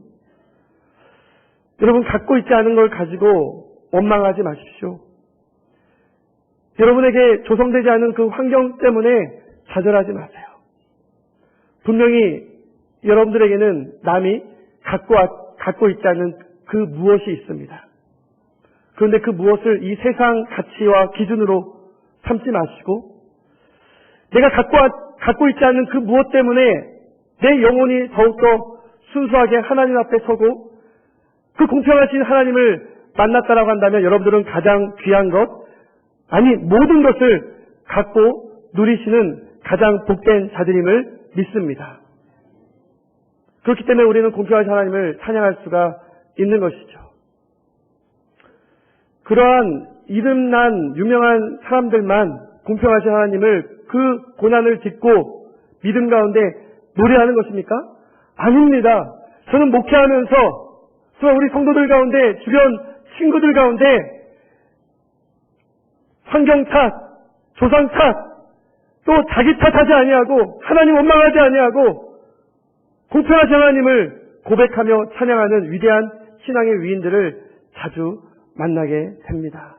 여러분 갖고 있지 않은 걸 가지고 원망하지 마십시오. 여러분에게 조성되지 않은 그 환경 때문에 좌절하지 마세요. 분명히 여러분들에게는 남이 갖고 있지 않은 그 무엇이 있습니다. 그런데 그 무엇을 이 세상 가치와 기준으로 삼지 마시고 내가 갖고 있지 않는 그 무엇 때문에 내 영혼이 더욱더 순수하게 하나님 앞에 서고 그 공평하신 하나님을 만났다라고 한다면 여러분들은 가장 귀한 것, 아니 모든 것을 갖고 누리시는 가장 복된 자들임을 믿습니다. 그렇기 때문에 우리는 공평하신 하나님을 찬양할 수가 있는 것이죠. 그러한 이름난 유명한 사람들만 공평하신 하나님을 그 고난을 딛고 믿음 가운데 노래하는 것입니까? 아닙니다. 저는 목회하면서 정말 우리 성도들 가운데 주변 친구들 가운데 환경 탓, 조상 탓, 또 자기 탓하지 아니하고 하나님 원망하지 아니하고 공평하신 하나님을 고백하며 찬양하는 위대한 신앙의 위인들을 자주 만나게 됩니다.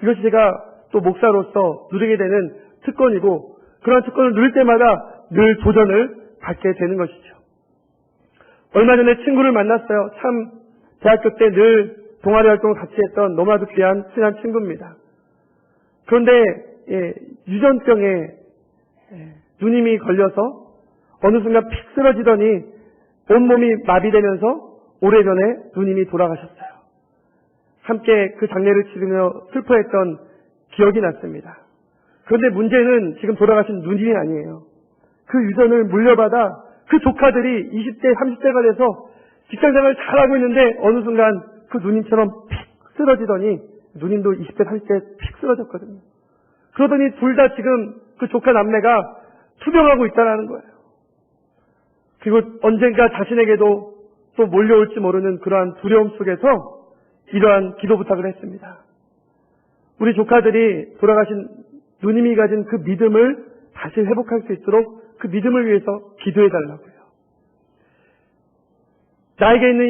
이것이 제가 또 목사로서 누리게 되는 특권이고 그러한 특권을 누릴 때마다 늘 도전을 받게 되는 것이죠. 얼마 전에 친구를 만났어요. 참 대학교 때 늘 동아리 활동을 같이 했던 너무나도 귀한 친한 친구입니다. 그런데 유전병에 누님이 걸려서 어느 순간 픽 쓰러지더니 온몸이 마비되면서 오래전에 누님이 돌아가셨어요. 함께 그 장례를 치르며 슬퍼했던 기억이 났습니다. 그런데 문제는 지금 돌아가신 누님이 아니에요. 그 유전을 물려받아 그 조카들이 20대, 30대가 돼서 직장생활을 잘하고 있는데 어느 순간 그 누님처럼 픽 쓰러지더니 누님도 20대, 30대에 픽 쓰러졌거든요. 그러더니 둘 다 지금 그 조카 남매가 투병하고 있다는 거예요. 그리고 언젠가 자신에게도 또 몰려올지 모르는 그러한 두려움 속에서 이러한 기도 부탁을 했습니다. 우리 조카들이 돌아가신 누님이 가진 그 믿음을 다시 회복할 수 있도록 그 믿음을 위해서 기도해 달라고요. 나에게 있는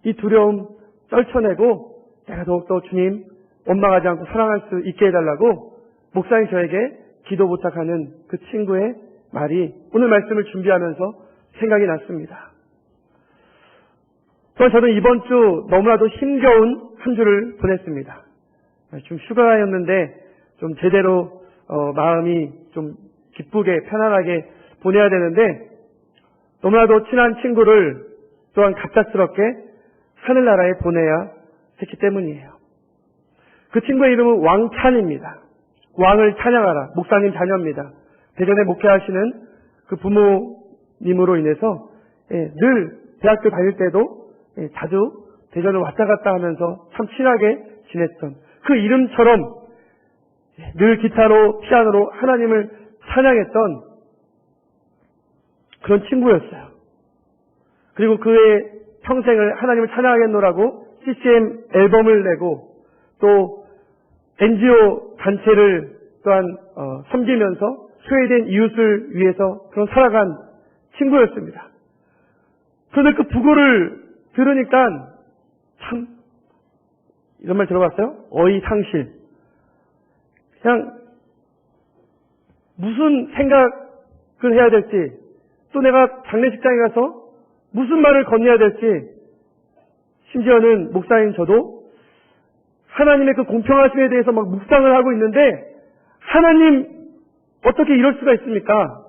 이 두려움 떨쳐내고 내가 더욱더 주님 원망하지 않고 사랑할 수 있게 해달라고 목사님 저에게 기도 부탁하는 그 친구의 말이 오늘 말씀을 준비하면서 생각이 났습니다. 저는 이번 주 너무나도 힘겨운 한 주를 보냈습니다. 좀 휴가였는데 좀 제대로 마음이 좀 기쁘게 편안하게 보내야 되는데 너무나도 친한 친구를 또한 갑작스럽게 하늘나라에 보내야 했기 때문이에요. 그 친구의 이름은 왕찬입니다. 왕을 찬양하라. 목사님 자녀입니다. 대전에 목회하시는 그 부모님으로 인해서 늘 대학교 다닐 때도 자주 대전을 왔다 갔다 하면서 참 친하게 지냈던 그 이름처럼 늘 기타로 피아노로 하나님을 찬양했던 그런 친구였어요. 그리고 그의 평생을 하나님을 찬양하겠노라고 CCM 앨범을 내고 또 NGO 단체를 또한 섬기면서 소외된 이웃을 위해서 그런 살아간 친구였습니다. 그런데 그 부고를 들으니까 참 이런 말 들어봤어요? 어이상실. 그냥 무슨 생각을 해야 될지 또 내가 장례식장에 가서 무슨 말을 건네야 될지 심지어는 목사인 저도 하나님의 그 공평하심에 대해서 막 묵상을 하고 있는데 하나님 어떻게 이럴 수가 있습니까?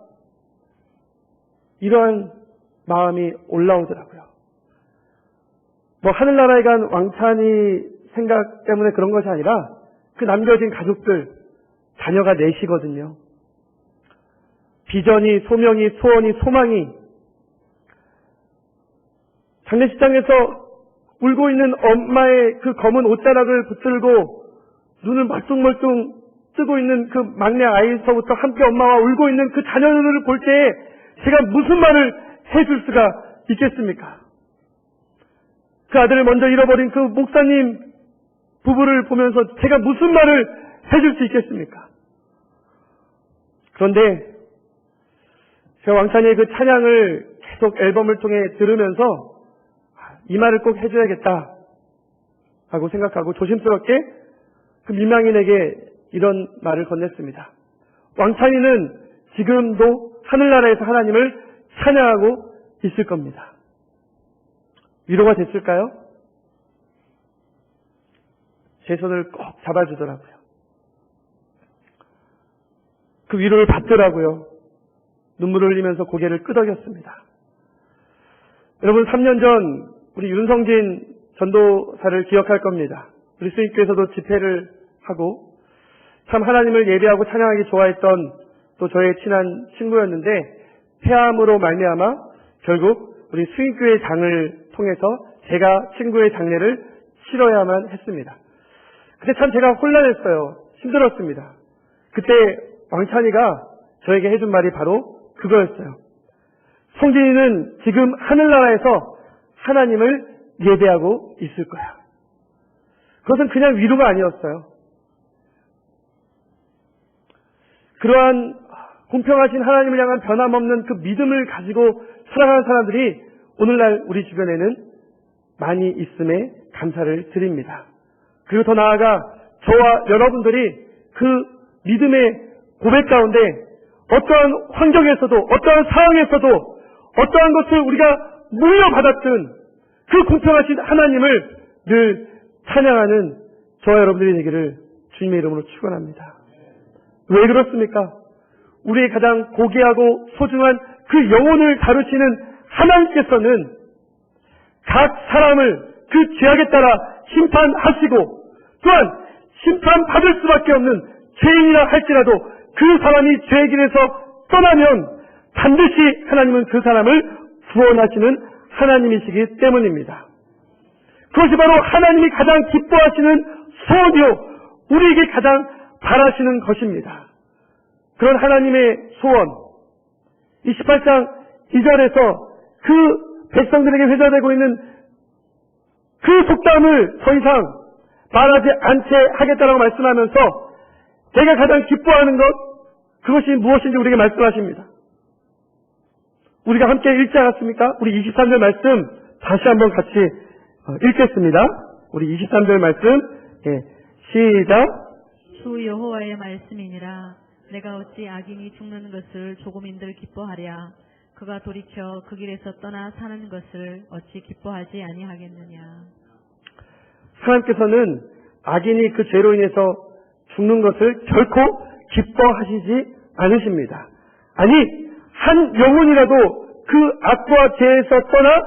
이러한 마음이 올라오더라고요. 뭐 하늘나라에 간 왕찬이 생각 때문에 그런 것이 아니라 그 남겨진 가족들, 자녀가 넷이거든요. 비전이, 소명이, 소원이, 소망이 장례식장에서 울고 있는 엄마의 그 검은 옷자락을 붙들고 눈을 멀뚱멀뚱 뜨고 있는 그 막내 아이서부터 함께 엄마와 울고 있는 그 자녀들을 볼 때에 제가 무슨 말을 해줄 수가 있겠습니까? 그 아들을 먼저 잃어버린 그 목사님 부부를 보면서 제가 무슨 말을 해줄 수 있겠습니까? 그런데 제가 왕찬이의 그 찬양을 계속 앨범을 통해 들으면서 이 말을 꼭 해줘야겠다 하고 생각하고 조심스럽게 그 민망인에게 이런 말을 건넸습니다. 왕찬이는 지금도 하늘나라에서 하나님을 찬양하고 있을 겁니다. 위로가 됐을까요? 제 손을 꼭 잡아주더라고요. 그 위로를 받더라고요. 눈물을 흘리면서 고개를 끄덕였습니다. 여러분, 3년 전 우리 윤성진 전도사를 기억할 겁니다. 우리 수익교에서도 집회를 하고 참 하나님을 예배하고 찬양하기 좋아했던 또 저의 친한 친구였는데 폐암으로 말미암아 결국 우리 수익교회 장을 통해서 제가 친구의 장례를 치러야만 했습니다. 그때 참 제가 혼란했어요. 힘들었습니다. 그때 왕찬이가 저에게 해준 말이 바로 그거였어요. 성진이는 지금 하늘나라에서 하나님을 예배하고 있을 거야. 그것은 그냥 위로가 아니었어요. 그러한 공평하신 하나님을 향한 변함없는 그 믿음을 가지고 살아가는 사람들이 오늘날 우리 주변에는 많이 있음에 감사를 드립니다. 그리고 더 나아가 저와 여러분들이 그 믿음의 고백 가운데 어떠한 환경에서도 어떠한 상황에서도 어떠한 것을 우리가 물려받았든 그 공평하신 하나님을 늘 찬양하는 저와 여러분들이 되기를 주님의 이름으로 축원합니다. 왜 그렇습니까? 우리의 가장 고귀하고 소중한 그 영혼을 다루시는 하나님께서는 각 사람을 그 죄악에 따라 심판하시고 또한 심판받을 수밖에 없는 죄인이라 할지라도 그 사람이 죄의 길에서 떠나면 반드시 하나님은 그 사람을 구원하시는 하나님이시기 때문입니다. 그것이 바로 하나님이 가장 기뻐하시는 소원이요 우리에게 가장 바라시는 것입니다. 그런 하나님의 소원 28장 2절에서 그 백성들에게 회자되고 있는 그 속담을 더 이상 말하지 않게 하겠다라고 말씀하면서 제가 가장 기뻐하는 것 그것이 무엇인지 우리에게 말씀하십니다. 우리가 함께 읽지 않았습니까? 우리 23절 말씀 다시 한번 같이 읽겠습니다. 우리 23절 말씀 시작. 주 여호와의 말씀이니라. 내가 어찌 악인이 죽는 것을 조금인들 기뻐하랴. 그가 돌이켜 그 길에서 떠나 사는 것을 어찌 기뻐하지 아니하겠느냐. 하나님께서는 악인이 그 죄로 인해서 죽는 것을 결코 기뻐하시지 않으십니다. 아니 한 영혼이라도 그 악과 죄에서 떠나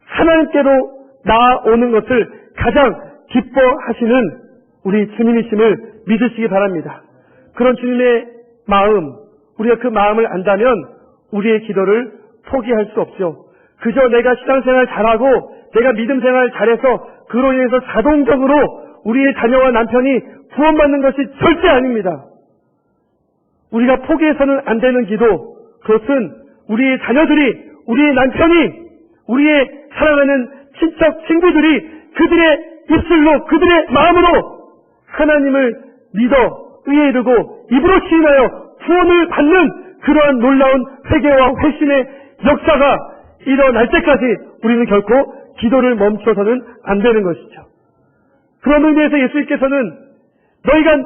하나님께로 나아오는 것을 가장 기뻐하시는 우리 주님이심을 믿으시기 바랍니다. 그런 주님의 마음, 우리가 그 마음을 안다면 우리의 기도를 포기할 수 없죠. 그저 내가 신앙생활 잘하고 내가 믿음생활 잘해서 그로 인해서 자동적으로 우리의 자녀와 남편이 구원받는 것이 절대 아닙니다. 우리가 포기해서는 안 되는 기도, 그것은 우리의 자녀들이, 우리의 남편이, 우리의 사랑하는 친척, 친구들이 그들의 입술로, 그들의 마음으로 하나님을 믿어 의에 이르고 입으로 시인하여 구원을 받는 그러한 놀라운 회개와 회심의 역사가 일어날 때까지 우리는 결코 기도를 멈춰서는 안 되는 것이죠. 그런 의미에서 예수님께서는 너희가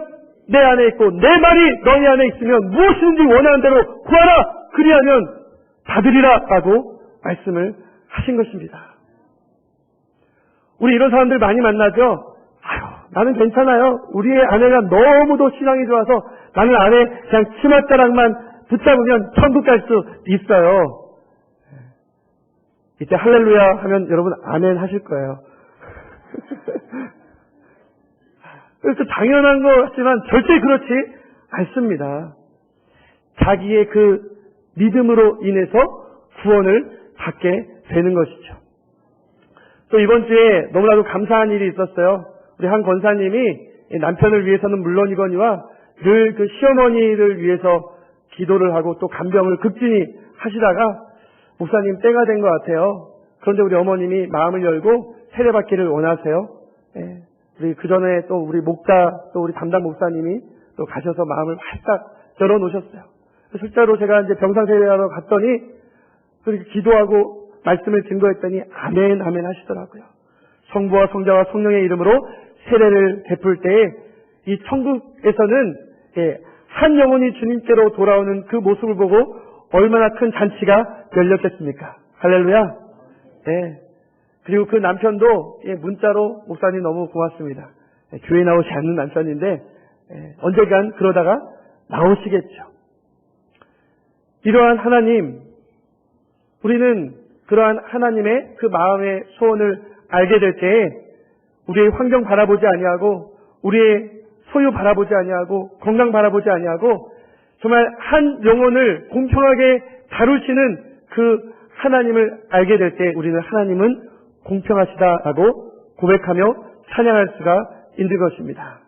내 안에 있고 내 말이 너희 안에 있으면 무엇이든지 원하는 대로 구하라 그리하면 받으리라 라고 말씀을 하신 것입니다. 우리 이런 사람들 많이 만나죠. 아유 나는 괜찮아요. 우리의 아내가 너무도 신앙이 좋아서 나는 아내 그냥 치맛자락만 붙잡으면 천국 갈 수 있어요. 이때 할렐루야 하면 여러분 아멘 하실 거예요. 그래서 당연한 것 같지만 절대 그렇지 않습니다. 자기의 그 믿음으로 인해서 구원을 받게 되는 것이죠. 또 이번 주에 너무나도 감사한 일이 있었어요. 우리 한 권사님이 남편을 위해서는 물론이거니와 늘 그 시어머니를 위해서 기도를 하고 또 간병을 극진히 하시다가 목사님 때가 된 것 같아요. 그런데 우리 어머님이 마음을 열고 세례받기를 원하세요. 예. 우리 그 전에 또 우리 목사 또 우리 담당 목사님이 또 가셔서 마음을 활짝 열어놓으셨어요. 실제로 제가 이제 병상 세례하러 갔더니 그렇게 기도하고 말씀을 증거했더니 아멘 아멘 하시더라고요. 성부와 성자와 성령의 이름으로 세례를 베풀 때에 이 천국에서는 한 영혼이 주님께로 돌아오는 그 모습을 보고 얼마나 큰 잔치가 열렸겠습니까? 할렐루야. 네. 그리고 그 남편도 문자로 목사님 너무 고맙습니다. 교회 나오지 않는 남편인데 언젠간 그러다가 나오시겠죠. 이러한 하나님, 우리는 그러한 하나님의 그 마음의 소원을 알게 될 때에 우리의 환경 바라보지 아니하고 우리의 소유 바라보지 아니하고 건강 바라보지 아니하고 정말 한 영혼을 공평하게 다루시는 그 하나님을 알게 될 때 우리는 하나님은 공평하시다라고 고백하며 찬양할 수가 있는 것입니다.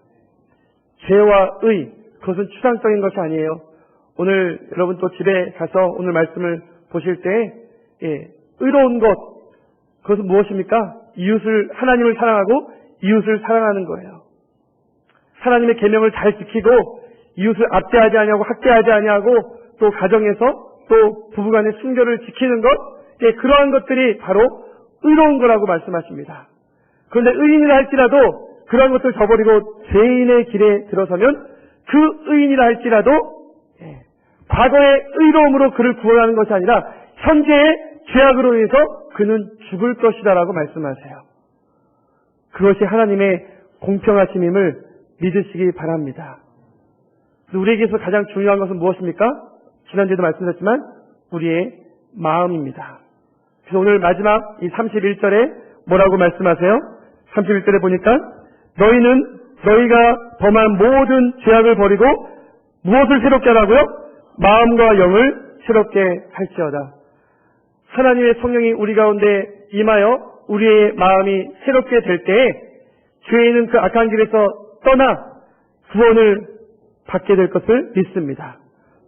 죄와 의, 그것은 추상적인 것이 아니에요. 오늘 여러분 또 집에 가서 오늘 말씀을 보실 때 의로운 것, 그것은 무엇입니까? 이웃을, 하나님을 사랑하고 이웃을 사랑하는 거예요. 하나님의 계명을 잘 지키고 이웃을 압제하지 아니하고 학대하지 아니하고 또 가정에서 또 부부간의 순결을 지키는 것, 그러한 것들이 바로 의로운 거라고 말씀하십니다. 그런데 의인이라 할지라도 그러한 것을 저버리고 죄인의 길에 들어서면 그 의인이라 할지라도 과거의 의로움으로 그를 구원하는 것이 아니라 현재의 죄악으로 인해서 그는 죽을 것이다라고 말씀하세요. 그것이 하나님의 공평하심임을 믿으시기 바랍니다. 우리에게서 가장 중요한 것은 무엇입니까? 지난주에도 말씀드렸지만 우리의 마음입니다. 그래서 오늘 마지막 이 31절에 뭐라고 말씀하세요? 31절에 보니까 너희는 너희가 범한 모든 죄악을 버리고 무엇을 새롭게 하라고요? 마음과 영을 새롭게 할지어다. 하나님의 성령이 우리 가운데 임하여 우리의 마음이 새롭게 될 때에 죄인은 그 악한 길에서 떠나 구원을 받게 될 것을 믿습니다.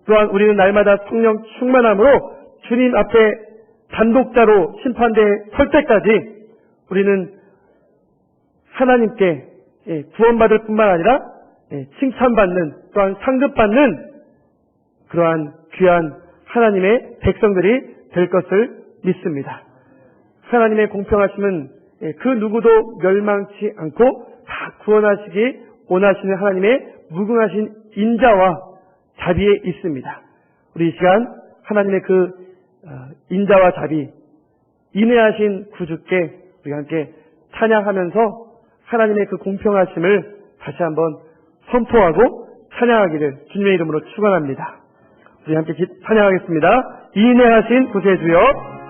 또한 우리는 날마다 성령 충만함으로 주님 앞에 단독자로 심판대에 설 때까지 우리는 하나님께 구원받을 뿐만 아니라 칭찬받는 또한 상급받는 그러한 귀한 하나님의 백성들이 될 것을 믿습니다. 하나님의 공평하심은 그 누구도 멸망치 않고 다 구원하시기 원하시는 하나님의 무궁하신 인자와 자비에 있습니다. 우리 이 시간 하나님의 그 인자와 자비, 인애하신 구주께 우리 함께 찬양하면서 하나님의 그 공평하심을 다시 한번 선포하고 찬양하기를 주님의 이름으로 축원합니다. 우리 함께 찬양하겠습니다. 인애하신 구세주여